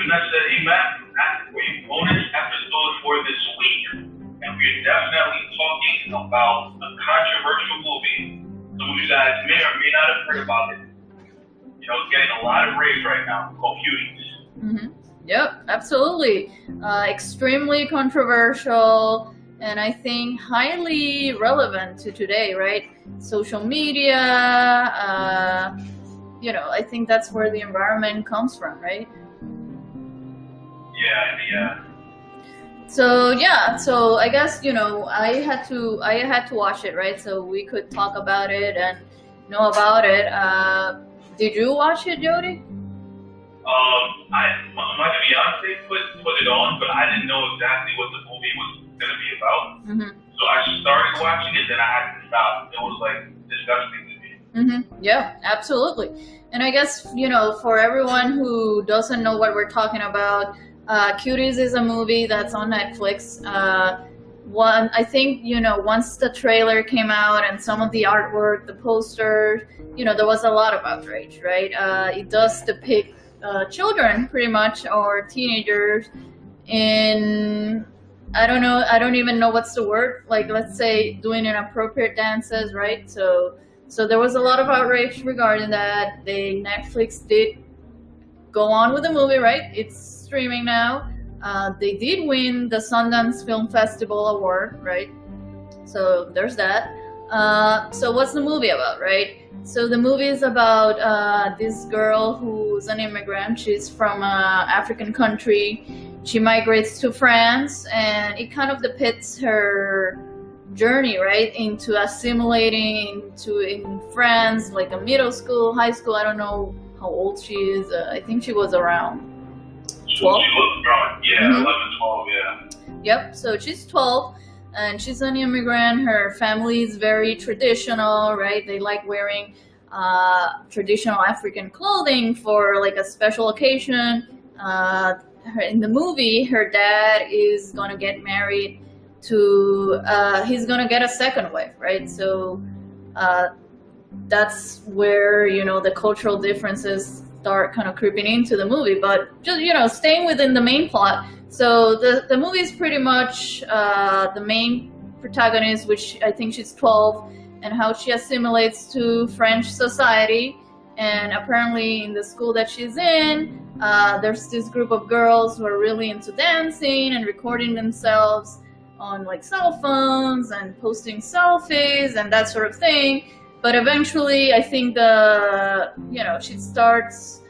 even I said, hey Matt, we bonus episode for this week, and we're definitely talking about a controversial movie. Some of you guys may or may not have heard about it. You know, it's getting a lot of rage right now, called Cuties. Mm-hmm. Yep, absolutely. Extremely controversial, and I think highly relevant to today, right? Social media, I think that's where the environment comes from, right? Yeah. So I guess, I had to watch it, right? So we could talk about it and know about it. Did you watch it, Jody? My fiance put it on, but I didn't know exactly what the movie was gonna be about. Mm-hmm. So I started watching it, then I had to stop. It was like disgusting to me. Mm-hmm. Yeah, absolutely. And I guess, for everyone who doesn't know what we're talking about, Cuties is a movie that's on Netflix. I think, once the trailer came out and some of the artwork, the posters, there was a lot of outrage, right? It does depict children, pretty much, or teenagers in, I don't even know what's the word, like, let's say doing inappropriate dances, right? So there was a lot of outrage regarding that. Netflix did go on with the movie, right? It's streaming now. They did win the Sundance Film Festival award, right? So there's that. So what's the movie about, right? So the movie is about this girl who's an immigrant. She's from an African country. She migrates to France, and it kind of depicts her journey, right, into assimilating in France, like a middle school, high school. I don't know how old she is. I think she was around 12. She looked around, 11, 12, yeah. Yep, so she's 12. And she's an immigrant. Her family is very traditional, right? They like wearing traditional African clothing for like a special occasion. In the movie, her dad is gonna get married to, he's gonna get a second wife, right? So that's where, the cultural differences start kind of creeping into the movie. But just, staying within the main plot. So the movie is pretty much the main protagonist, which I think she's 12, and how she assimilates to French society. And apparently in the school that she's in, there's this group of girls who are really into dancing and recording themselves on like cell phones and posting selfies and that sort of thing. But eventually I think she starts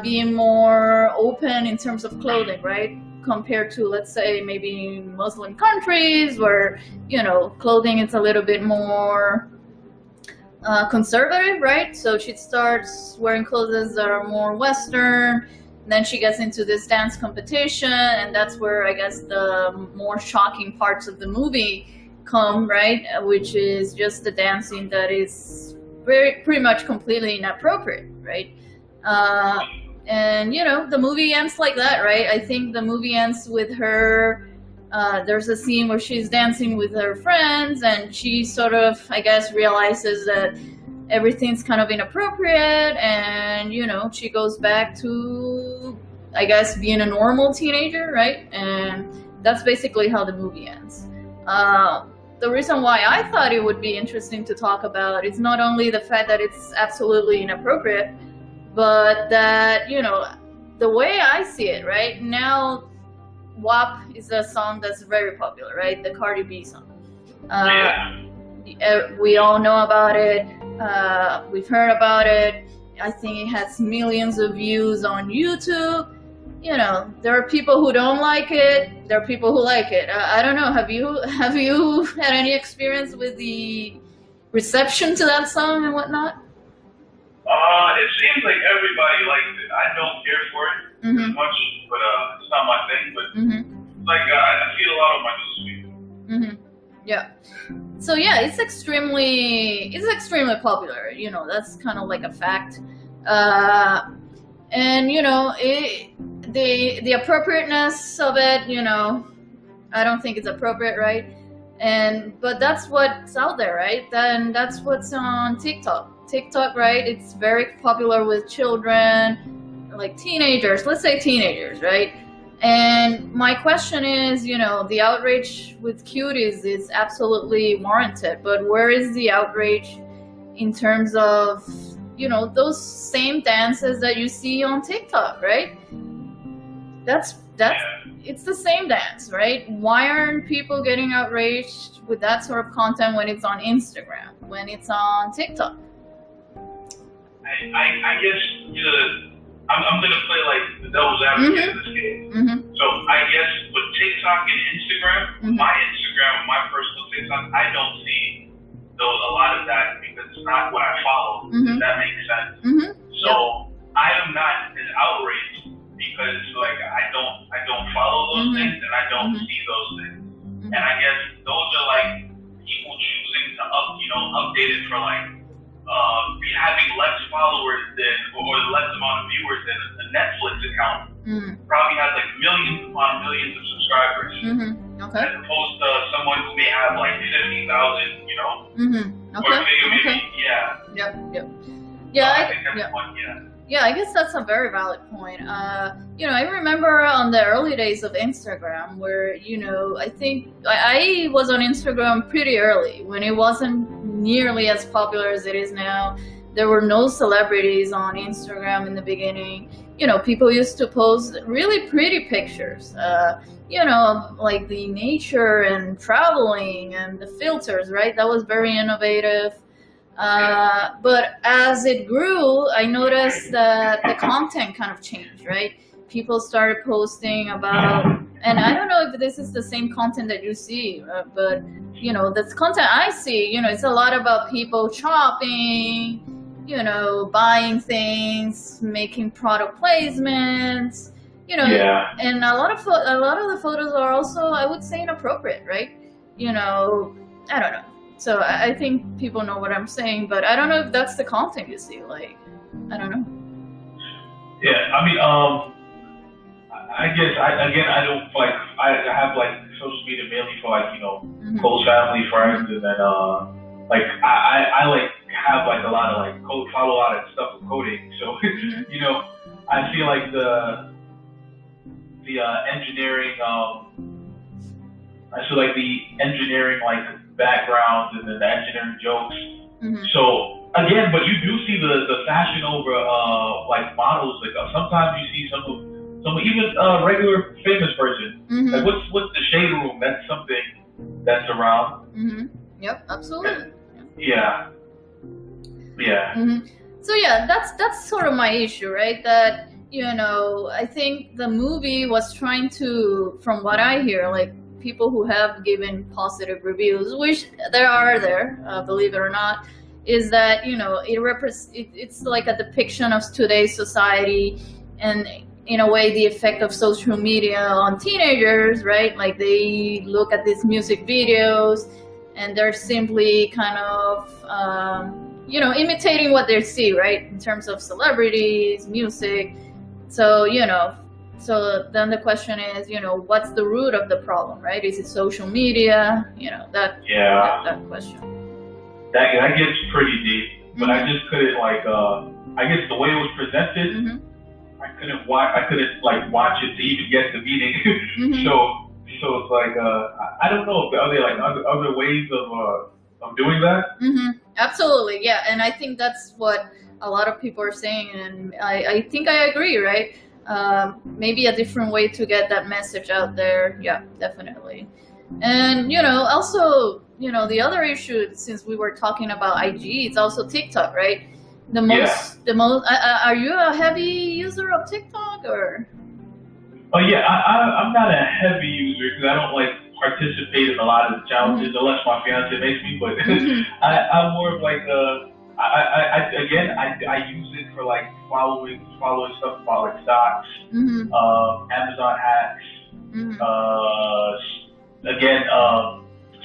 being more open in terms of clothing, right? Compared to, let's say, maybe Muslim countries where, clothing is a little bit more conservative, right? So she starts wearing clothes that are more Western. Then she gets into this dance competition, and that's where I guess the more shocking parts of the movie come, right? Which is just the dancing that is pretty much completely inappropriate, right? And the movie ends like that, right? I think the movie ends with her, there's a scene where she's dancing with her friends, and she sort of, I guess, realizes that everything's kind of inappropriate, and she goes back to, I guess, being a normal teenager, right? And that's basically how the movie ends. The reason why I thought it would be interesting to talk about is not only the fact that it's absolutely inappropriate, but that, the way I see it, right now, WAP is a song that's very popular, right? The Cardi B song. We all know about it. We've heard about it. I think it has millions of views on YouTube. There are people who don't like it. There are people who like it. I don't know. Have you had any experience with the reception to that song and whatnot? It seems like everybody likes it. I don't care for it as much, but it's not my thing. But like I see it a lot on my newsfeed. Yeah. So yeah, it's extremely popular. That's kind of like a fact. And the appropriateness of it, I don't think it's appropriate, right? But that's what's out there, right? Then that's what's on TikTok, right? It's very popular with children. like teenagers, let's say teenagers, right? And my question is, the outrage with cuties is absolutely warranted, but where is the outrage in terms of, those same dances that you see on TikTok, right? That's it's the same dance, right? Why aren't people getting outraged with that sort of content when it's on Instagram, when it's on TikTok? I guess I'm gonna play like the devil's advocate in this case. So I guess with TikTok and Instagram, my personal TikTok, I don't see a lot of that because it's not what I follow. Does that make sense? So I am not as outraged because like I don't follow those things and I don't see those things. And I guess those are like people choosing to update it for like having less followers than or less amount of viewers than a Netflix account. Probably has like millions upon millions of subscribers. Okay. As opposed to someone who may have like 50,000, Okay. Or maybe, Yep. I think that's one, Yeah, I guess that's a very valid point. I remember on the early days of Instagram where, I think I was on Instagram pretty early when it wasn't nearly as popular as it is now. There were no celebrities on Instagram in the beginning. People used to post really pretty pictures, like the nature and traveling and the filters, right? That was very innovative. But as it grew, I noticed that the content kind of changed, right? People started posting about, and I don't know if this is the same content that you see, but the content I see, it's a lot about people shopping, buying things, making product placements, and a lot of the photos are also, I would say, inappropriate, right? I don't know. So I think people know what I'm saying, but I don't know if that's the content you see. Like, I don't know. Yeah, I mean, I guess I don't like. I have like social media mainly for like close family friends, and then like I like have like a lot of like follow a lot of stuff with coding. So I feel like the engineering. I feel like the engineering like backgrounds and the engineering jokes. So again, but you do see the fashion over like models. Like sometimes you see some even regular famous person. Like what's the shade room? That's something that's around. Yep, absolutely. Yeah. So that's sort of my issue, right? That I think the movie was trying to, from what I hear, like people who have given positive reviews, which there are, believe it or not, is that it's like a depiction of today's society, and in a way the effect of social media on teenagers, right? Like they look at these music videos and they're simply kind of imitating what they see, right, in terms of celebrities, music. So so then the question is, what's the root of the problem, right? Is it social media? That question. That gets pretty deep, but I just couldn't like. I guess the way it was presented, I couldn't watch it to even get the meaning. So it's like I don't know. Are there like other ways of doing that? Absolutely, yeah. And I think that's what a lot of people are saying, and I think I agree, right? Maybe a different way to get that message out there. Yeah, definitely. And also, the other issue, since we were talking about IG, it's also TikTok, right? The most. Are you a heavy user of TikTok or? Oh yeah, I'm not a heavy user because I don't like participate in a lot of the challenges unless my fiance makes me. But I'm more of like I use it for like following stuff about like stocks, Amazon hacks,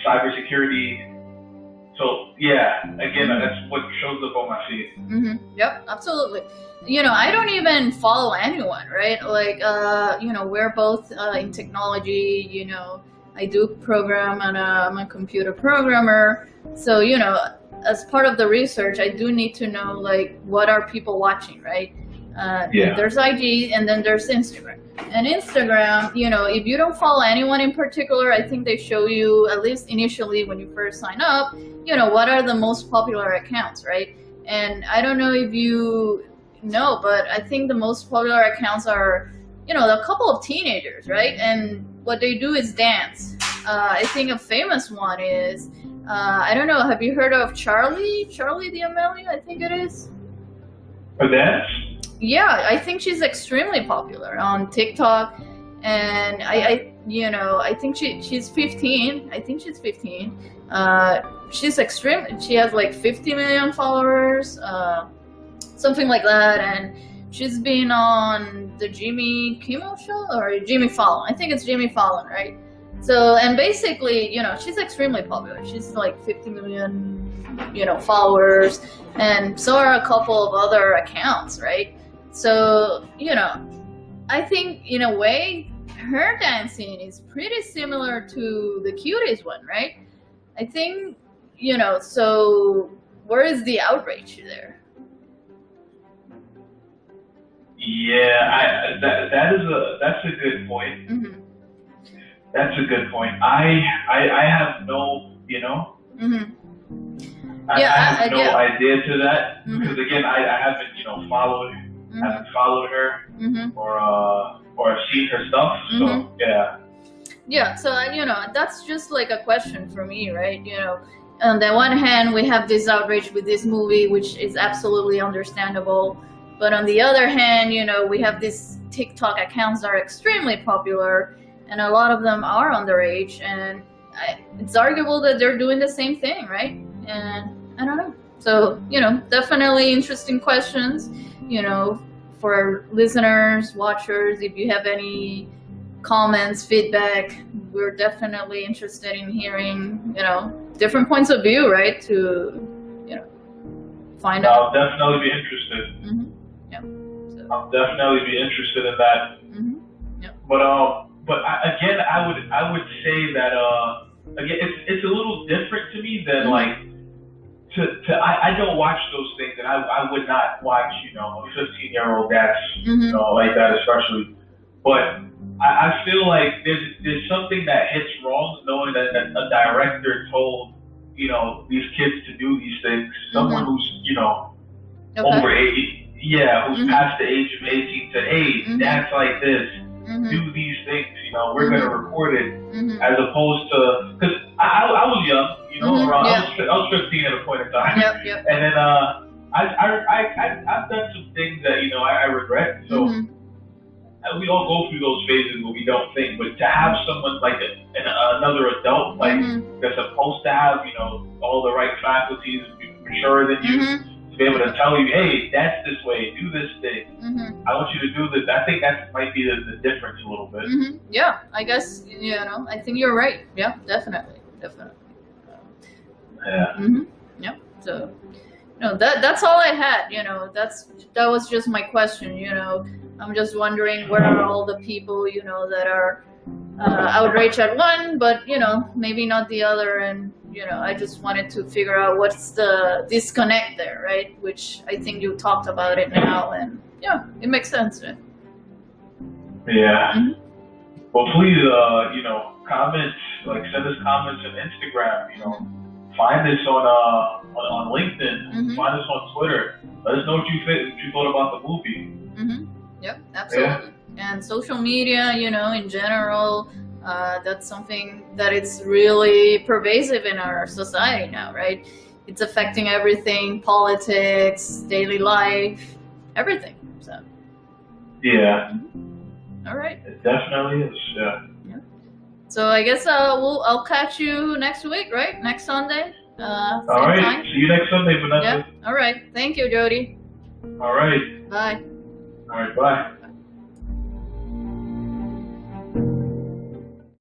cybersecurity. So that's what shows up on my feed. Yep, absolutely. I don't even follow anyone, right? Like, we're both in technology. I do program, and I'm a computer programmer. So, as part of the research, I do need to know, like, what are people watching, right? There's IG, and then there's Instagram. And Instagram, if you don't follow anyone in particular, I think they show you, at least initially when you first sign up, what are the most popular accounts, right? And I don't know if you know, but I think the most popular accounts are, a couple of teenagers, right? And what they do is dance. I think a famous one is, I don't know, have you heard of Charlie D'Amelio, I think it is? For dance? Yeah, I think she's extremely popular on TikTok, and I think she's 15. I think she's 15. She's extreme. She has like 50 million followers, something like that, and she's been on the Jimmy Kimmel show or Jimmy Fallon. I think it's Jimmy Fallon, right? So, and basically, she's extremely popular. She's like 50 million, followers, and so are a couple of other accounts, right? So, I think in a way, her dancing is pretty similar to the Cuties one, right? I think, so where is the outrage there? Yeah, that's a good point. Mm-hmm. That's a good point. I have no, Mm-hmm. I have no idea to that, Mm-hmm. because again, I haven't, followed her, Mm-hmm. or seen her stuff. So Mm-hmm. yeah. Yeah, so that's just like a question for me, right? On the one hand, we have this outrage with this movie, which is absolutely understandable. But on the other hand, we have these TikTok accounts that are extremely popular, and a lot of them are underage, and it's arguable that they're doing the same thing, right? And I don't know. So, definitely interesting questions, for listeners, watchers. If you have any comments, feedback, we're definitely interested in hearing, different points of view, right? To, find out. I'll definitely be interested. Mm-hmm. Yeah. So. I'll definitely be interested in that. Mm-hmm. Yeah. But I would say that again, it's a little different to me than like I don't watch those things, and I would not watch a 15-year-old dance like that, especially. But I feel like there's something that hits wrong knowing that a director told these kids to do these things. Someone who's over 80, who's past the age of 18 said, hey, dance like this. Do these things, we're gonna record it, as opposed to, because I was young, around, I was 15 at a point in time, Yep. and then I've done some things that I regret. So we all go through those phases where we don't think, but to have someone like another adult that's supposed to have all the right faculties, be mature than you. To be able to tell you, hey, that's this way, do this thing. I want you to do this. I think that might be the difference a little bit. Yeah, I guess, I think you're right. Yeah, definitely. Yeah. Yeah. So, that's all I had, that was just my question, I'm just wondering where are all the people, that are outraged at one, but, maybe not the other, and I just wanted to figure out what's the disconnect there, right? Which I think you talked about it now, and yeah, it makes sense. Right? Yeah. Well, please, comment, send us comments on Instagram. Find us on LinkedIn. Find us on Twitter. Let us know what you thought about the movie. Yep, absolutely. Yeah. And social media, in general. That's something that it's really pervasive in our society now, right? It's affecting everything, politics, daily life, everything. So. Yeah. All right. It definitely is. Yeah. So I guess I'll catch you next week, right? Next Sunday. All right. Time. See you next Sunday, Vanessa. Yeah. All right. Thank you, Jody. All right. Bye. All right. Bye.